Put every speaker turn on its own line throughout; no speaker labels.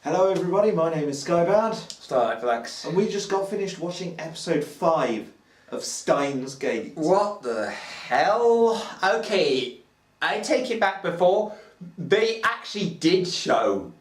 Hello everybody, my name is Skybound.
Starflex.
And we just got finished watching episode 5 of Steins Gate.
What the hell? Okay, I take it back before. They actually did show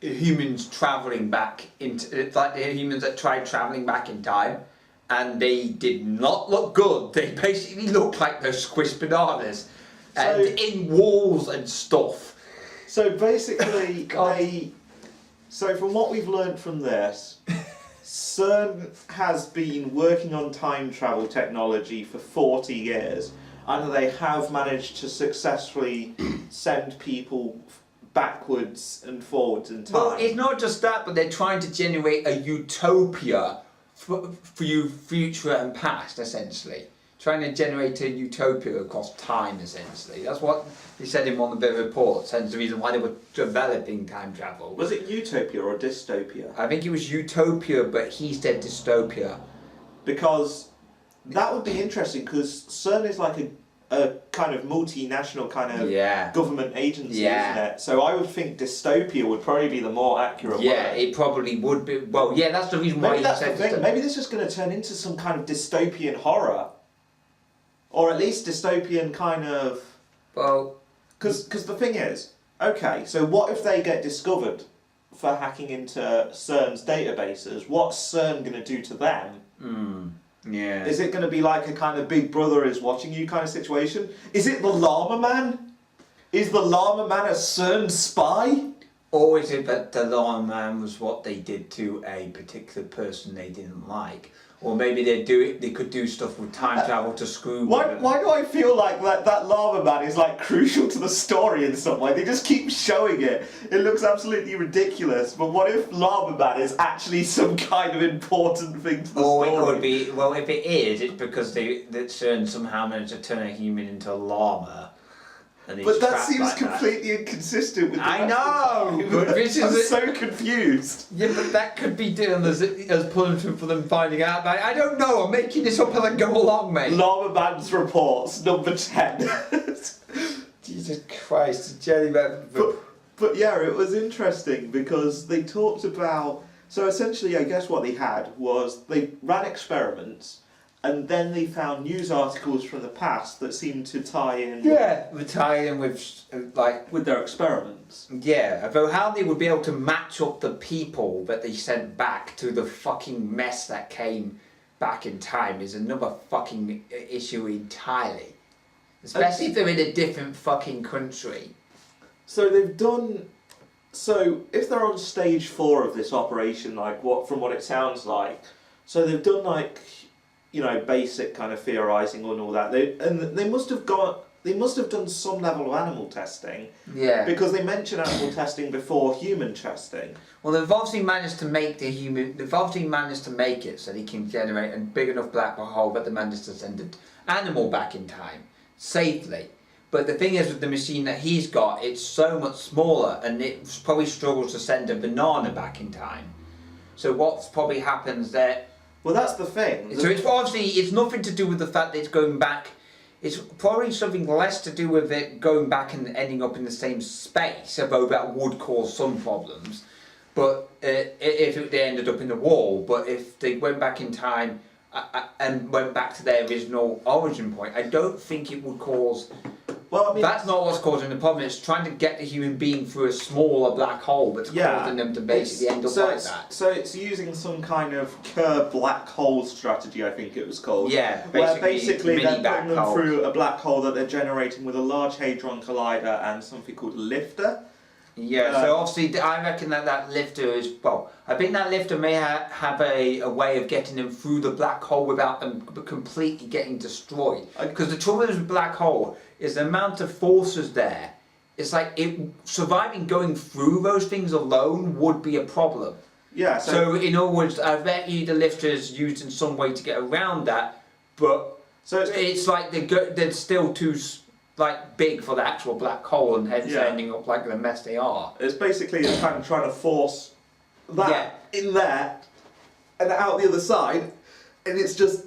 humans travelling back into... It's like the humans that tried travelling back in time. And they did not look good. They basically looked like those squished bananas. And in walls and stuff.
So basically, So from what we've learned from this, CERN has been working on time travel technology for 40 years, and they have managed to successfully send people backwards and forwards in time.
Well, it's not just that, but they're trying to generate a utopia for you, future and past, essentially. Trying to generate a utopia across time, essentially. That's what he said in one of the reports, hence the reason why they were developing time travel.
Was it utopia or dystopia?
I think it was utopia, but he said dystopia.
Because that would be interesting, because CERN is like a kind of multinational kind of government agency, isn't it? So I would think dystopia would probably be the more accurate word.
Yeah, it probably would be. Well, yeah, that's the reason why he said
dystopia. Maybe this is going to turn into some kind of dystopian horror. Or at least dystopian kind of...
Well...
Because the thing is, okay, so what if they get discovered for hacking into CERN's databases? What's CERN going to do to them?
Yeah.
Is it going to be like a kind of Big Brother is watching you kind of situation? Is it the Llama Man? Is the Llama Man a CERN spy?
Or is it that the Llama Man was what they did to a particular person they didn't like? Or maybe they could do stuff with time travel to screw with them.
Why do I feel like that Llama Man is like crucial to the story in some way? They just keep showing it. It looks absolutely ridiculous. But what if Llama Man is actually some kind of important thing to the story?
Or it could be, well, if it is, it's because that CERN somehow managed to turn a human into a llama.
But that seems like completely inconsistent with the
I know! But this
I'm so confused.
Yeah, but that could be done as punishment for them finding out about it. I don't know, I'm making this up as I go along, mate.
Llama Man's reports, number 10.
Jesus Christ, Jelly Man.
But yeah, it was interesting because they talked about... So essentially, I guess what they had was they ran experiments and then they found news articles from the past that seemed to tie in...
Yeah, they tie in with, like...
With their experiments.
Yeah, about how they would be able to match up the people that they sent back to the fucking mess that came back in time is another fucking issue entirely. Especially if they're in a different fucking country.
So they've done... So if they're on stage 4 of this operation, like from what it sounds like, so they've done like... you know, basic kind of theorising and all that. They must have done some level of animal testing.
Yeah.
Because they mentioned animal testing before human testing.
Well, they've obviously managed to make it so they can generate a big enough black hole that they managed to send an animal back in time safely. But the thing is with the machine that he's got, it's so much smaller and it probably struggles to send a banana back in time. So what's probably happens there...
Well, that's the thing.
So it's obviously, it's nothing to do with the fact that it's going back. It's probably something less to do with it going back and ending up in the same space, although that would cause some problems. But if they ended up in the wall, but if they went back in time and went back to their original origin point, I don't think it would cause...
Well, I mean,
that's not what's causing the problem. It's trying to get the human being through a smaller black hole that's causing them to basically end up like that.
So it's using some kind of Kerr black hole strategy, I think it was called.
Yeah,
where basically they're putting them through a black hole that they're generating with a large hadron collider and something called a lifter.
Yeah, so obviously I reckon that lifter is, well, I think that lifter may have a way of getting them through the black hole without them completely getting destroyed. Because the trouble with the black hole is the amount of forces there. It's like surviving going through those things alone would be a problem.
Yeah.
So in other words, I bet you the lifter is used in some way to get around that, but so it's like they're still too... like big for the actual black hole and hence ending up like the mess they are.
It's basically kind of trying to force that in there and out the other side, and it's just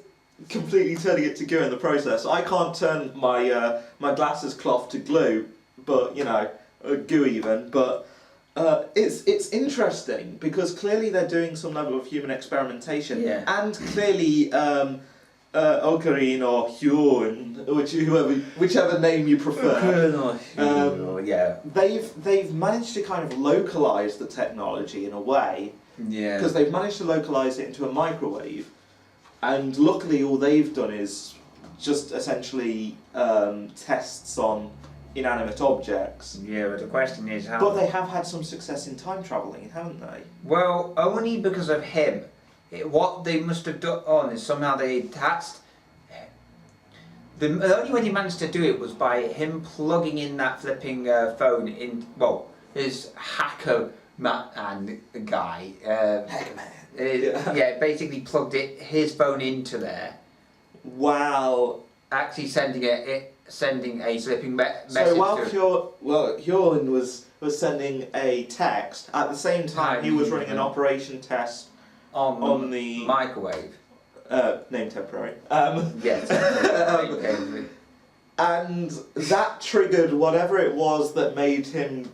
completely turning it to goo in the process. I can't turn my my glasses cloth to glue, but you know, goo even. But It's interesting because clearly they're doing some level of human experimentation,
Yeah.
and clearly Ocarine or Hyun, whichever name you prefer,
Yeah.
they've managed to kind of localize the technology in a way,
Yeah.
because they've managed to localize it into a microwave, and luckily all they've done is just essentially tests on inanimate objects.
Yeah, but the question is how...
But they have had some success in time travelling, haven't they?
Well, only because of him. What they must have done is somehow they attached... The only way he managed to do it was by him plugging in that flipping phone in... Well, his hacker man guy...
Hacker man.
Yeah, basically plugged his phone into there.
While...
Actually sending a slipping message.
So while Hyun was sending a text, at the same time he was running an operation test on the
microwave.
Name temporary.
Yes.
And that triggered whatever it was that made him.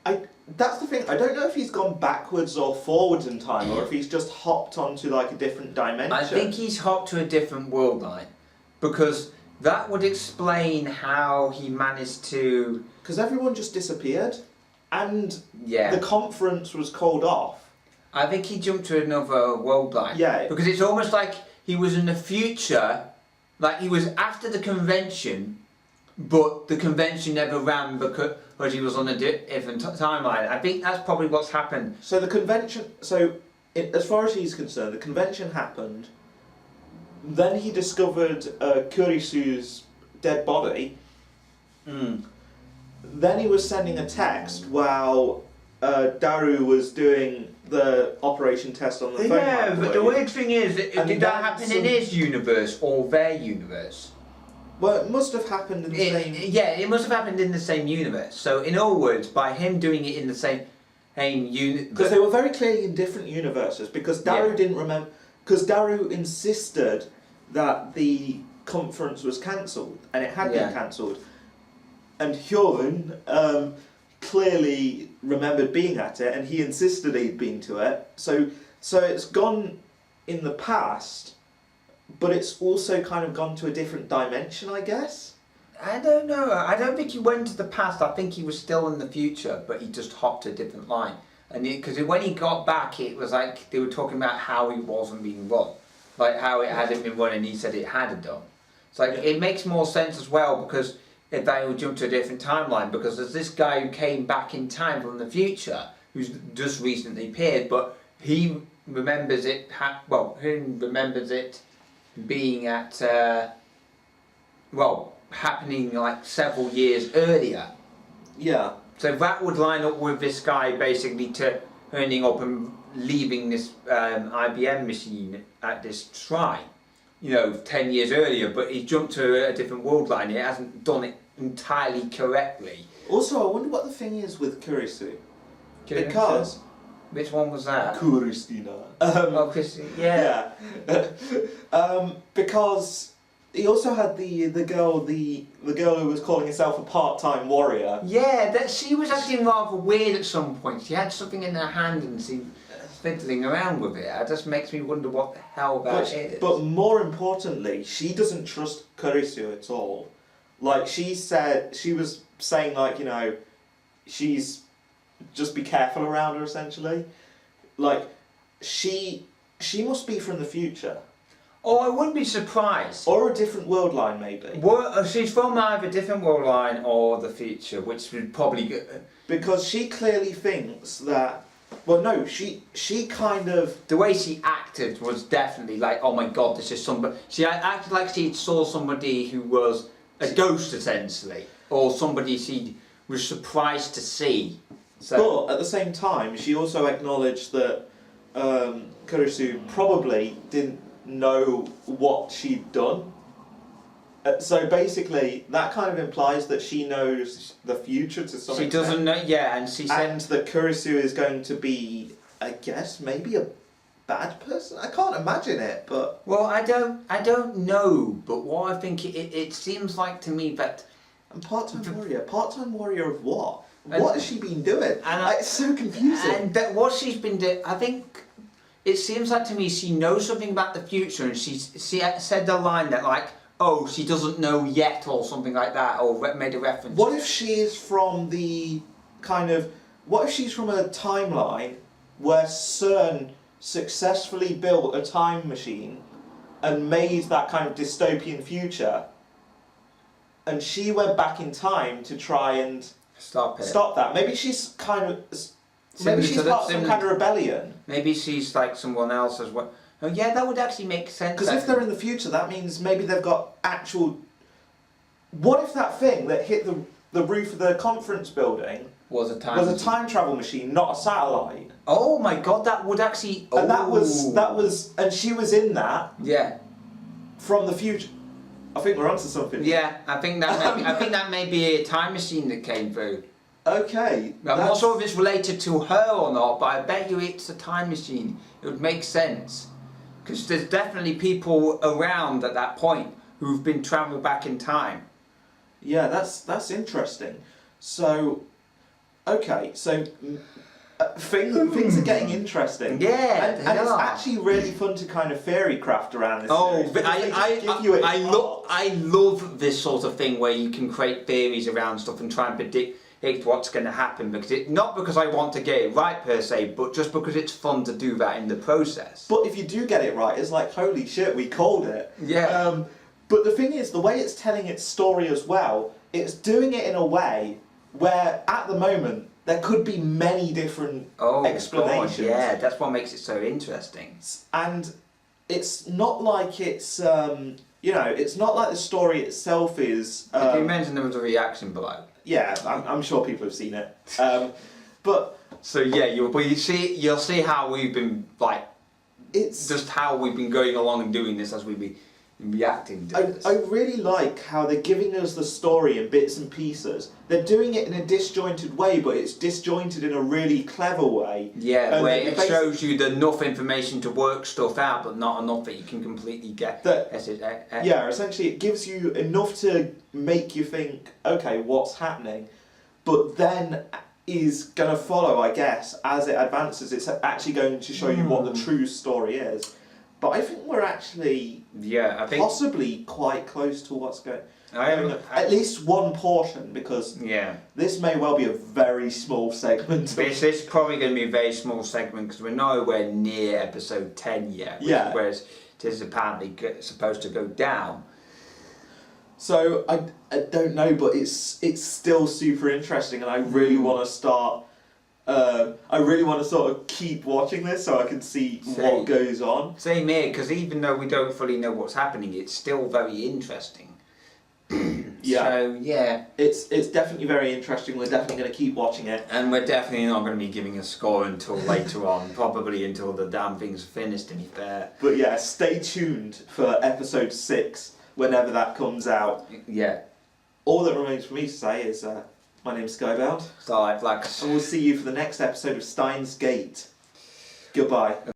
That's the thing. I don't know if he's gone backwards or forwards in time, or if he's just hopped onto like a different dimension.
I think he's hopped to a different world line, because that would explain how he managed to...
Because everyone just disappeared, and
Yeah.
the conference was called off.
I think he jumped to another world line.
Yeah.
Because it's almost like he was in the future, like he was after the convention, but the convention never ran because he was on a different timeline. I think that's probably what's happened.
So the convention, as far as he's concerned, the convention happened. Then he discovered Kurisu's dead body.
Mm.
Then he was sending a text while Daru was doing the operation test on the phone.
Yeah, but the weird thing is, did that happen in his universe or their universe?
Well, it must have happened in the same...
Yeah, it must have happened in the same universe. So, in other words, by him doing it in the same universe...
Because they were very clearly in different universes, because Daru didn't remember... Because Daru insisted that the conference was cancelled, and it had been cancelled. And Hyun clearly remembered being at it, and he insisted he'd been to it. So it's gone in the past, but it's also kind of gone to a different dimension, I guess.
I don't know. I don't think he went to the past. I think he was still in the future, but he just hopped a different line. And because when he got back, it was like they were talking about how he wasn't being run, like how it hadn't been run, and he said it had done. It's like it makes more sense as well, because if they would jump to a different timeline, because there's this guy who came back in time from the future, who's just recently appeared, but he remembers it. He remembers it being at happening like several years earlier.
Yeah.
So that would line up with this guy basically turning up and leaving this IBM machine at this shrine, 10 years earlier, but he jumped to a different world line. He hasn't done it entirely correctly.
Also, I wonder what the thing is with Kurisu. Because...
Which one was that?
Kuristina.
Christy, yeah.
Because he also had the girl who was calling herself a part-time warrior.
Yeah, that she was acting rather weird at some point. She had something in her hand and seemed fiddling around with it. It just makes me wonder what the hell that is.
But more importantly, she doesn't trust Kurisu at all. Like she was saying, like, she's just be careful around her, essentially. Like she must be from the future.
Oh, I wouldn't be surprised.
Or a different world line, maybe.
Well, she's from either a different world line or the future, which would probably...
Because she clearly thinks that... Well, no, she kind of...
The way she acted was definitely like, oh my god, this is somebody... She acted like she saw somebody who was a ghost, essentially. Or somebody she was surprised to see. So.
But, at the same time, she also acknowledged that Kurisu probably didn't know what she'd done. So basically, that kind of implies that she knows the future to some extent.
She doesn't know, yeah, and she said...
And that Kurisu is going to be, I guess, maybe a bad person? I can't imagine it, but...
Well, I don't know, but what I think, it seems like to me that...
And part-time warrior of what? what has she been doing? It's so confusing.
And that what she's been doing, I think, it seems like to me she knows something about the future, and she said the line that like, oh, she doesn't know yet, or something like that, or made a reference.
What if she is from the what if she's from a timeline where CERN successfully built a time machine and made that kind of dystopian future, and she went back in time to try and
stop
that? Maybe she's part of some kind of rebellion.
Maybe she's like someone else as well. Oh yeah, that would actually make sense.
Because if they're in the future, that means maybe they've got actual... What if that thing that hit the roof of the conference building
was a time
travel machine, not a satellite?
Oh my god, that would actually...
And that was... And she was in that...
Yeah.
From the future. I think we're onto something.
Yeah, I think that may be a time machine that came through.
Okay.
I'm not sure if it's related to her or not, but I bet you it's a time machine. It would make sense. Because there's definitely people around at that point who've been travelled back in time.
Yeah, that's interesting. So, okay, so things are getting interesting.
Yeah,
and it's actually really fun to kind of theory craft around this.
Oh, but I love this sort of thing where you can create theories around stuff and try and predict what's going to happen, because not because I want to get it right per se, but just because it's fun to do that in the process.
But if you do get it right, it's like, holy shit, we called it.
Yeah.
But the thing is, the way it's telling its story as well, it's doing it in a way where at the moment there could be many different explanations.
God, yeah, that's what makes it so interesting.
And it's not like it's it's not like the story itself is.
Did you mention there was a reaction below?
Yeah, I'm sure people have seen it. But
so yeah, you'll see how we've been like. It's just how we've been going along and doing this as we've been reacting to this.
I really like how they're giving us the story in bits and pieces. They're doing it in a disjointed way, but it's disjointed in a really clever way.
Yeah, where it shows you enough information to work stuff out, but not enough that you can completely get.
Yeah, essentially it gives you enough to make you think, okay, what's happening? But then is going to follow, I guess, as it advances. It's actually going to show you what the true story is. But I think we're actually possibly quite close to what's going on. At least one portion, because this may well be a very small segment.
This is probably going to be a very small segment because we're nowhere near episode 10 yet, which is where it is apparently supposed to go down.
So I don't know, but it's still super interesting, and I really want to start. I really want to sort of keep watching this so I can see what goes on.
Same here, because even though we don't fully know what's happening, it's still very interesting. So yeah,
it's definitely very interesting. We're definitely going to keep watching it,
and we're definitely not going to be giving a score until later on, probably until the damn thing's finished. To be fair,
but yeah, stay tuned for episode 6 whenever that comes out.
Yeah.
All that remains for me to say is. My name's Skybound.
Starlight Flax.
And we'll see you for the next episode of Steins Gate. Goodbye.